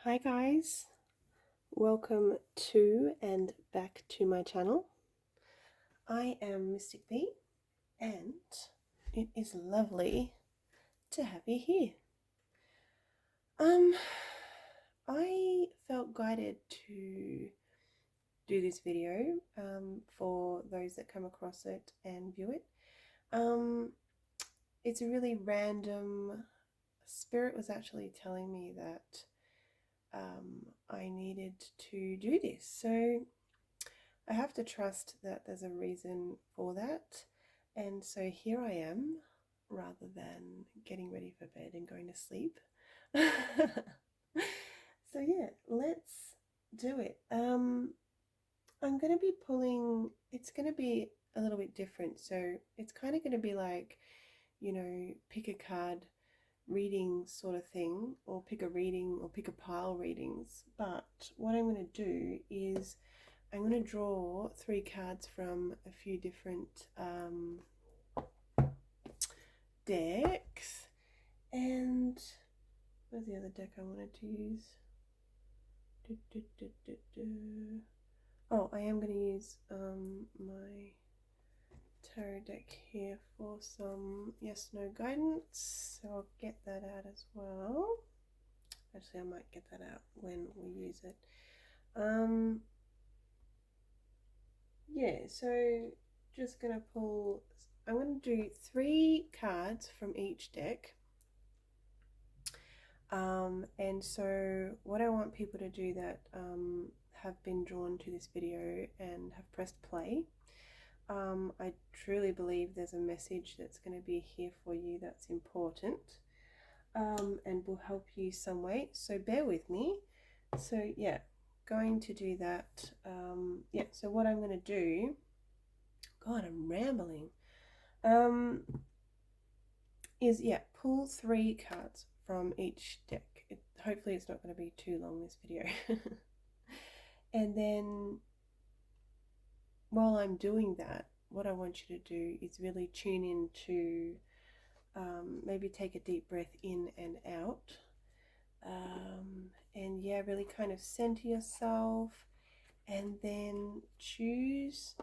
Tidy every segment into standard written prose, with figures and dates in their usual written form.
Hi guys, welcome to and back to my channel. I am Mystic Bee and it is lovely to have you here. I felt guided to do this video for those that come across it and view it. It's a really random. Spirit was actually telling me that I needed to do this, so I have to trust that there's a reason for that. And so here I am, rather than getting ready for bed and going to sleep. So yeah, let's do it. I'm going to be pulling, it's going to be a little bit different. So it's kind of going to be like, pick a card reading sort of thing, or pick a reading or pick a pile readings. But what I'm going to do is I'm going to draw 3 cards from a few different decks. And where's the other deck I wanted to use? Oh, I am going to use my tarot deck here for some yes/no guidance. So I'll get that out as well. Actually, I might get that out when we use it. Yeah, so just going to pull, I'm going to do 3 cards from each deck. And so what I want people to do that have been drawn to this video and have pressed play, I truly believe there's a message that's going to be here for you that's important and will help you some way. So bear with me. So yeah, going to do that. Yeah, so what I'm going to do, God, I'm rambling, is pull 3 cards from each deck. Hopefully it's not going to be too long, this video. And then while I'm doing that, what I want you to do is really tune in to maybe take a deep breath in and out, and really kind of center yourself, and then choose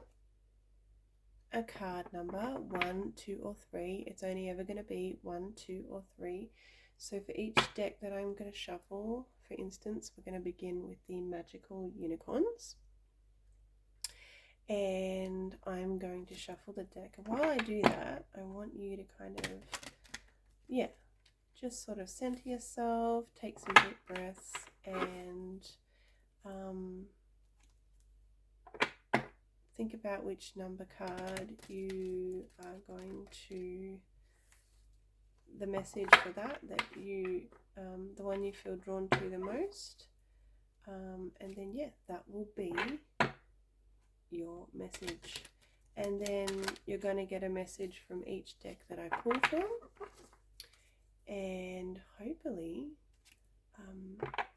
a card number 1, 2, or 3. It's only ever going to be 1, 2, or 3. So for each deck that I'm going to shuffle, for instance, we're going to begin with the Magical Unicorns. And I'm going to shuffle the deck. And while I do that, I want you to kind of, just sort of center yourself, take some deep breaths, and think about which number card you are going to, the message for that you, the one you feel drawn to the most. And then, that will be your message. And then you're going to get a message from each deck that I pull from. And hopefully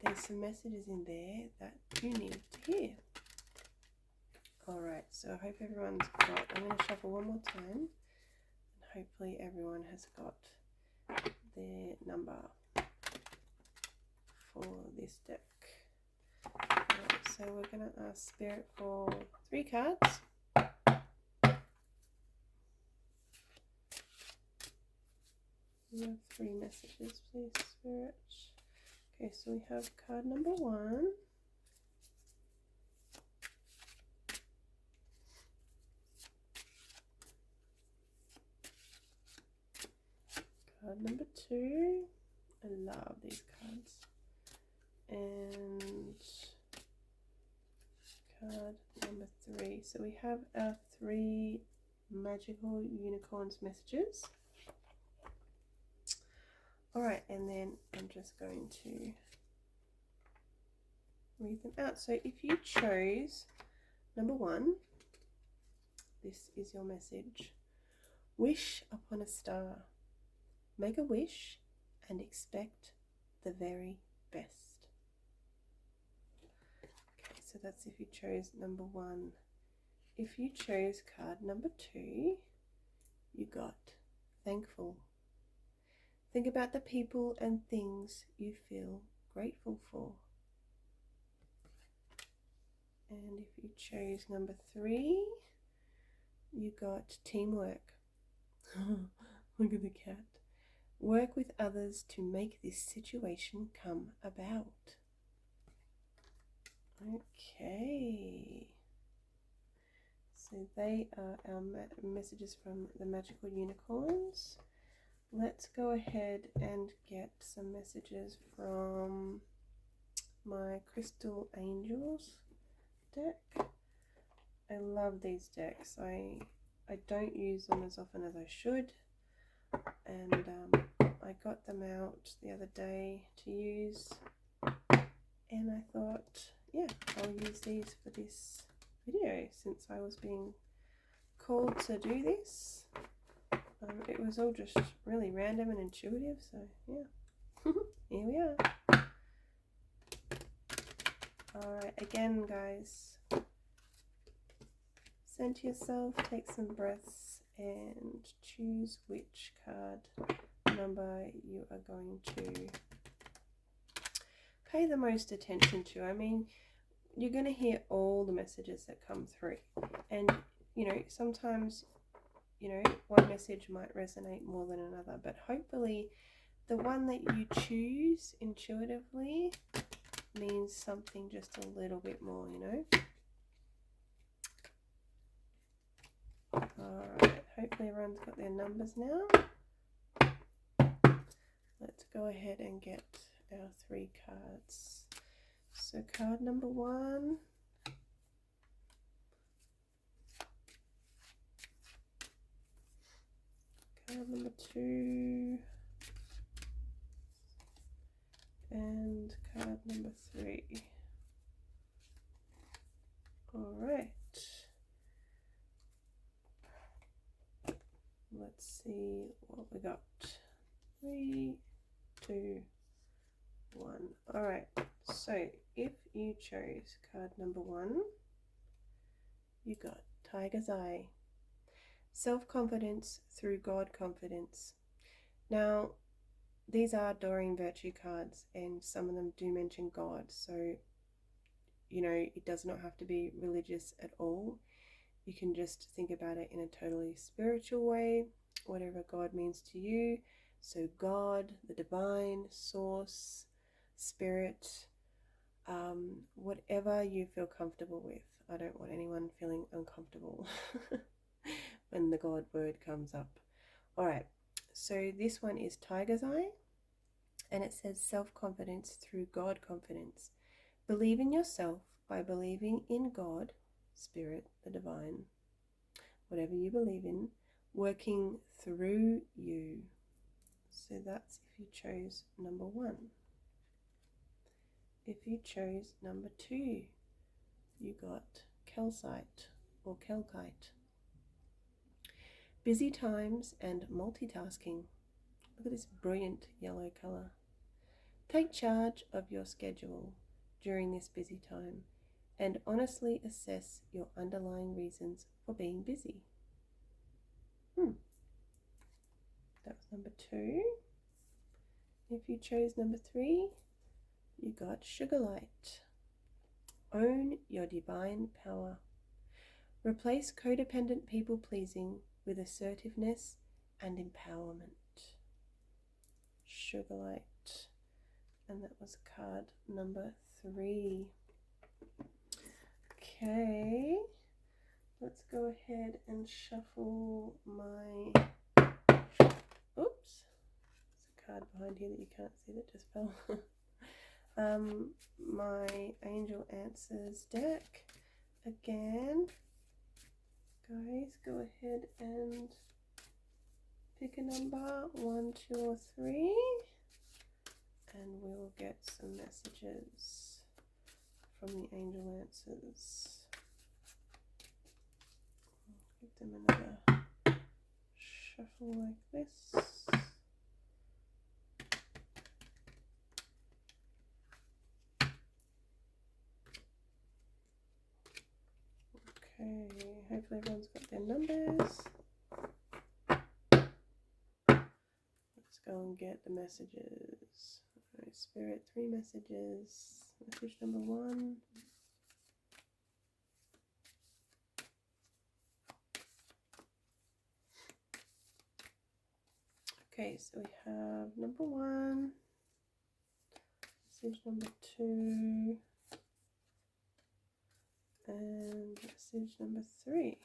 there's some messages in there that you need to hear. Alright, so I hope everyone's got, I'm going to shuffle one more time, and hopefully everyone has got their number for this deck. Alright, so we're going to ask Spirit for 3 cards. We have 3 messages, please, Spirit. Okay, so we have card number 1. Card number 2. I love these cards. And card number 3. So we have our 3 Magical Unicorns messages. Alright, and then I'm just going to read them out. So if you chose number 1, this is your message. Wish upon a star. Make a wish and expect the very best. Okay, so that's if you chose number 1. If you chose card number 2, you got thankful. Think about the people and things you feel grateful for. And if you chose number 3, you got teamwork. Look at the cat. Work with others to make this situation come about. Okay. So they are our messages from the Magical Unicorns. Let's go ahead and get some messages from my Crystal Angels deck. I love these decks. I don't use them as often as I should, and I got them out the other day to use, and I thought, yeah, I'll use these for this video since I was being called to do this. It was all just really random and intuitive, so yeah. Here we are. Alright, again guys, center yourself, take some breaths, and choose which card number you are going to pay the most attention to. I mean, you're going to hear all the messages that come through, and you know, sometimes, you know, one message might resonate more than another, but hopefully the one that you choose intuitively means something just a little bit more, you know. Alright, hopefully everyone's got their numbers now. Let's go ahead and get our 3 cards. So card number 1, card number 2, and card number 3. Alright. Let's see what we got. 3, 2, 1. Alright, so if you chose card number 1, you got Tiger's Eye. Self-confidence through God confidence. Now, these are Doreen Virtue cards, and some of them do mention God, so, you know, it does not have to be religious at all. You can just think about it in a totally spiritual way, whatever God means to you. So God, the divine, source, spirit, whatever you feel comfortable with. I don't want anyone feeling uncomfortable when the God word comes up. Alright, so this one is Tiger's Eye, and it says self-confidence through God confidence. Believe in yourself by believing in God, spirit, the divine, whatever you believe in, working through you. So that's if you chose number 1. If you chose number 2, you got Calcite or Kelkite. Busy times and multitasking. Look at this brilliant yellow colour. Take charge of your schedule during this busy time and honestly assess your underlying reasons for being busy. That was number 2. If you chose number 3, you got Sugarlight. Own your divine power. Replace codependent people pleasing with assertiveness and empowerment. Sugarlight. And that was card number 3. Okay, let's go ahead and shuffle my, oops, there's a card behind here that you can't see that just fell. My Angel Answers deck again. Guys, go ahead and pick a number, 1, 2, or 3, and we'll get some messages from the Angel Answers. Give them another shuffle like this. Okay, hopefully everyone's got their numbers. Let's go and get the messages. Alright, Spirit, 3 messages. Message number 1. Okay, so we have number 1, message number 2, and message number 3.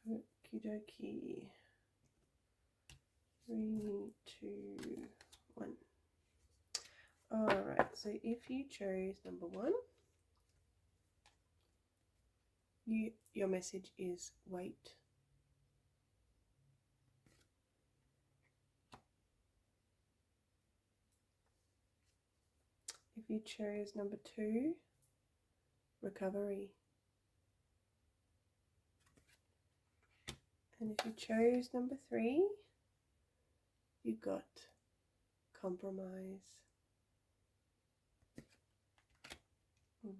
Okie dokie. 3, 2, 1. Alright, so if you chose number 1, your message is wait. If you chose number 2, recovery. And if you chose number 3, you got compromise.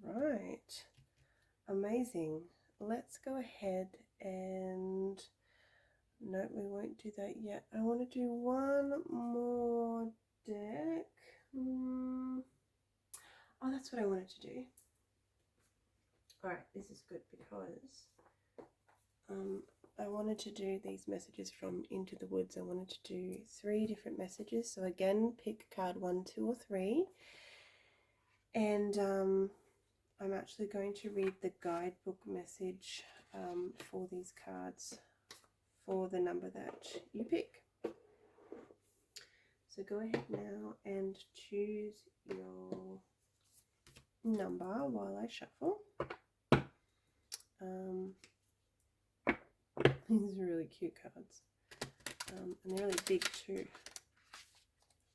Right, amazing. Let's go ahead and, no, we won't do that yet. I want to do one more deck. Oh, that's what I wanted to do. Alright, this is good because I wanted to do these messages from Into the Woods. I wanted to do 3 different messages. So again, pick card 1, 2, or 3. And I'm actually going to read the guidebook message for these cards for the number that you pick. So go ahead now and choose your number while I shuffle. These are really cute cards, and they're really big too,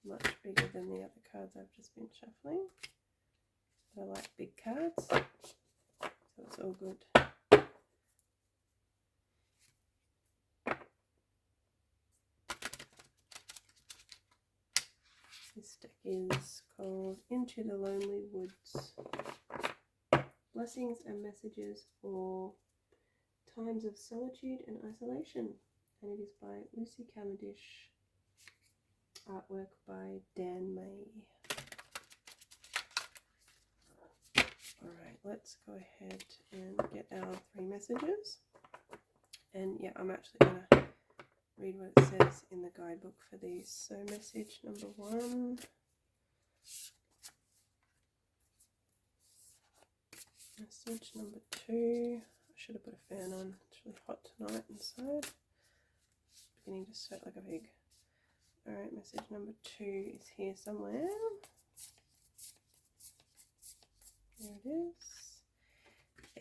much bigger than the other cards I've just been shuffling. But I like big cards, so it's all good. This deck is called Into the Lonely Woods. Blessings and messages for times of solitude and isolation. And it is by Lucy Cavendish. Artwork by Dan May. Alright, let's go ahead and get our 3 messages. And yeah, I'm actually going to read what it says in the guidebook for these. So message number 1. Message number 2. I should have put a fan on. It's really hot tonight inside. It's beginning to sweat like a pig. Alright, message number 2 is here somewhere. There it is.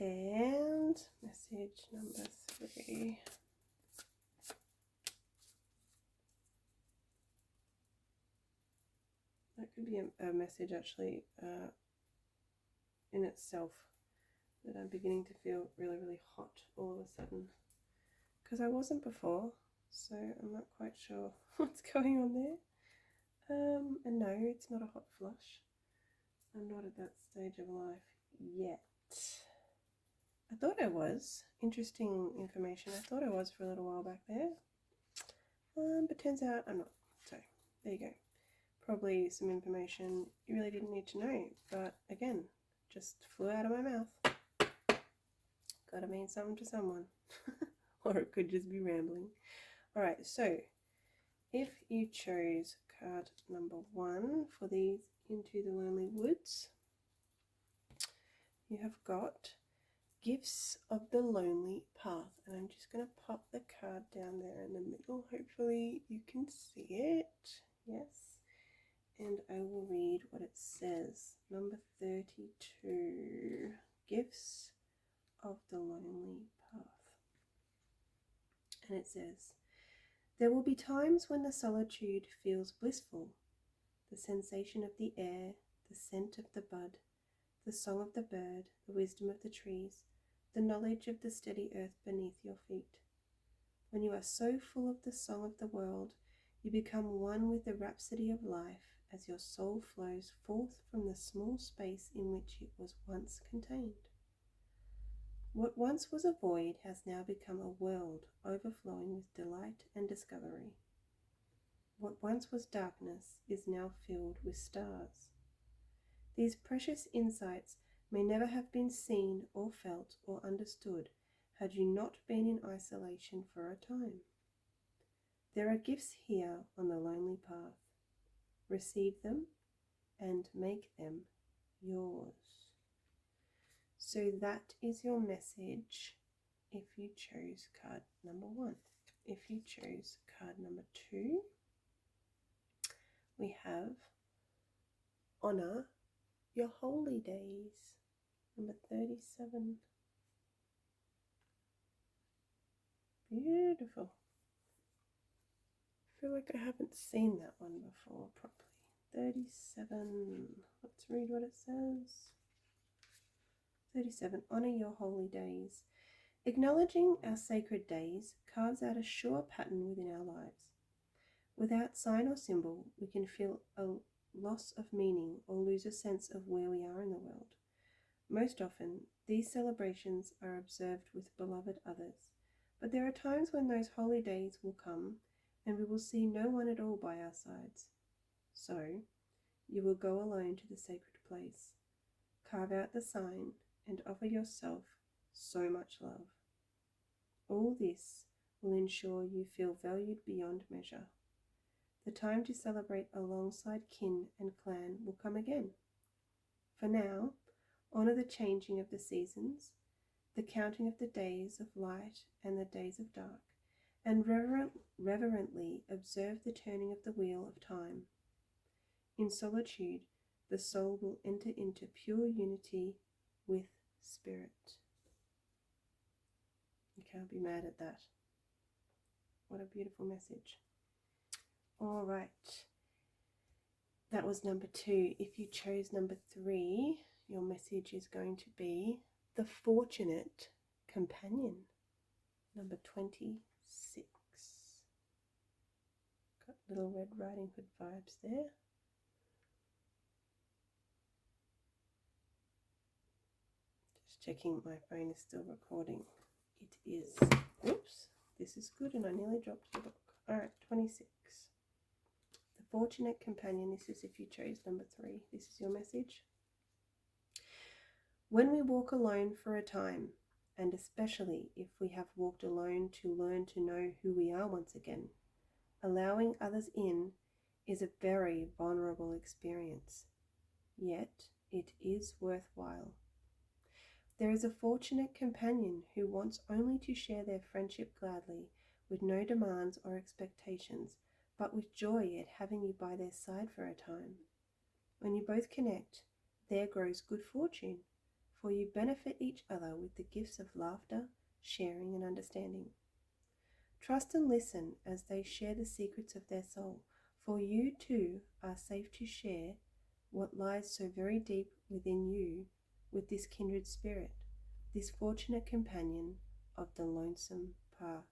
And message number 3. That could be a message actually in itself, that I'm beginning to feel really, really hot all of a sudden. Because I wasn't before, so I'm not quite sure what's going on there. And no, it's not a hot flush. I'm not at that stage of life yet. I thought I was. Interesting information. I thought I was for a little while back there. But turns out I'm not. So, there you go. Probably some information you really didn't need to know. But again, just flew out of my mouth. Gotta mean something to someone. Or it could just be rambling. Alright, so if you chose card number 1 for these Into the Lonely Woods, you have got Gifts of the Lonely Path. And I'm just going to pop the card down there in the middle. Hopefully you can see it. Yes. And I will read what it says. Number 32. Gifts of the Lonely Path. And it says, there will be times when the solitude feels blissful. The sensation of the air, the scent of the bud, the song of the bird, the wisdom of the trees, the knowledge of the steady earth beneath your feet. When you are so full of the song of the world, you become one with the rhapsody of life as your soul flows forth from the small space in which it was once contained. What once was a void has now become a world overflowing with delight and discovery. What once was darkness is now filled with stars. These precious insights may never have been seen or felt or understood had you not been in isolation for a time. There are gifts here on the lonely path. Receive them and make them yours. So that is your message if you chose card number 1. If you chose card number 2, we have honor your holy days, number 37. Beautiful. I feel like I haven't seen that one before properly. 37. Let's read what it says. 37. Honor your holy days. Acknowledging our sacred days carves out a sure pattern within our lives. Without sign or symbol, we can feel a loss of meaning or lose a sense of where we are in the world. Most often, these celebrations are observed with beloved others, but there are times when those holy days will come and we will see no one at all by our sides. So, you will go alone to the sacred place, carve out the sign, and offer yourself so much love. All this will ensure you feel valued beyond measure. The time to celebrate alongside kin and clan will come again. For now, honour the changing of the seasons, the counting of the days of light and the days of dark, and reverently observe the turning of the wheel of time. In solitude, the soul will enter into pure unity with Spirit. You can't be mad at that. What a beautiful message. All right. That was number 2. If you chose number 3, your message is going to be the fortunate companion, number 26. Got little Red Riding Hood vibes there. Just checking my phone is still recording. It is. Oops, this is good and I nearly dropped the book. All right, 26. The fortunate companion. This is if you chose number 3. This is your message. When we walk alone for a time, and especially if we have walked alone to learn to know who we are once again, allowing others in is a very vulnerable experience. Yet it is worthwhile. There is a fortunate companion who wants only to share their friendship gladly, with no demands or expectations, but with joy at having you by their side for a time. When you both connect, there grows good fortune, for you benefit each other with the gifts of laughter, sharing, and understanding. Trust and listen as they share the secrets of their soul, for you too are safe to share what lies so very deep within you with this kindred spirit, this fortunate companion of the lonesome path.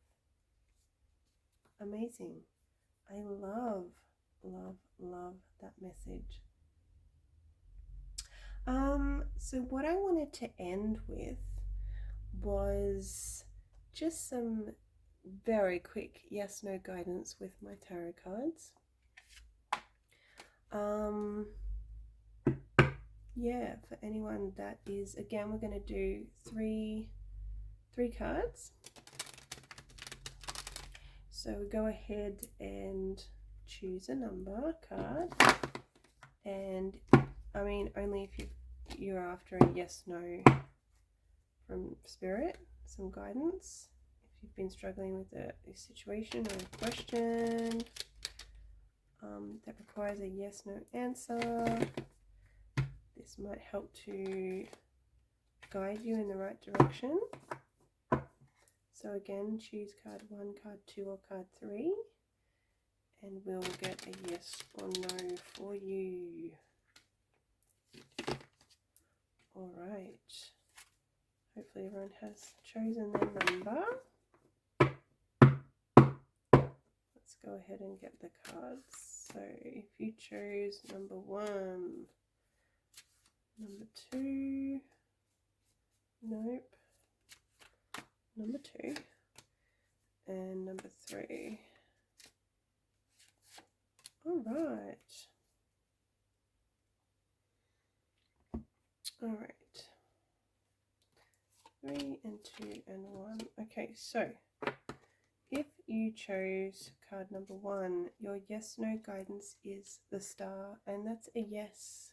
Amazing. I love, love, love that message. So what I wanted to end with was just some very quick yes/no guidance with my tarot cards. Yeah, for anyone that is, again, we're going to do three cards. So we go ahead and choose a number card, and I mean only if you're after a yes/no from Spirit, some guidance. If you've been struggling with a situation or a question that requires a yes/no answer, this might help to guide you in the right direction. So again, choose card 1, card 2, or card 3, and we'll get a yes or no for you. All right. Hopefully everyone has chosen their number. Let's go ahead and get the cards. So if you chose number 1, number 2, nope, number 2, and number 3. All right. All right. 3 and 2 and 1. Okay, so if you chose card number 1, your yes/no guidance is the Star, and that's a yes.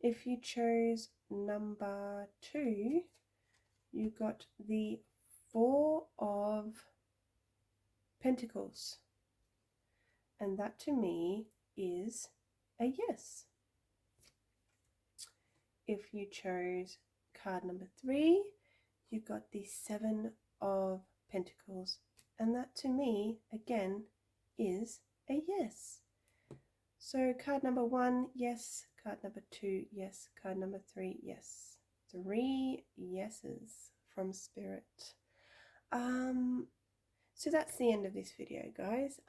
If you chose number 2, you got the 4 of Pentacles, and that to me is a yes. If you chose card number 3, you got the 7 of Pentacles, and that to me again is a yes. So card number 1, yes. Card number 2, yes. Card number 3, yes. 3 yeses from Spirit. So that's the end of this video, guys.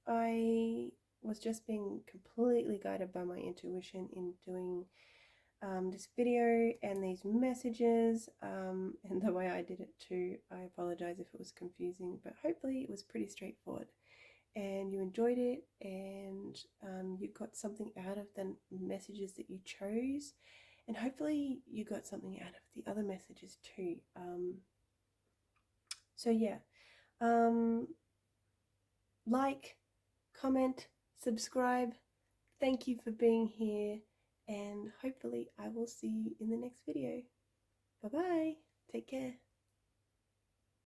I was just being completely guided by my intuition in doing this video and these messages, and the way I did it too. I apologize if it was confusing, but hopefully it was pretty straightforward and you enjoyed it, and you got something out of the messages that you chose, and hopefully you got something out of the other messages too. So yeah, like, comment, subscribe. Thank you for being here, and hopefully I will see you in the next video. Bye bye. Take care.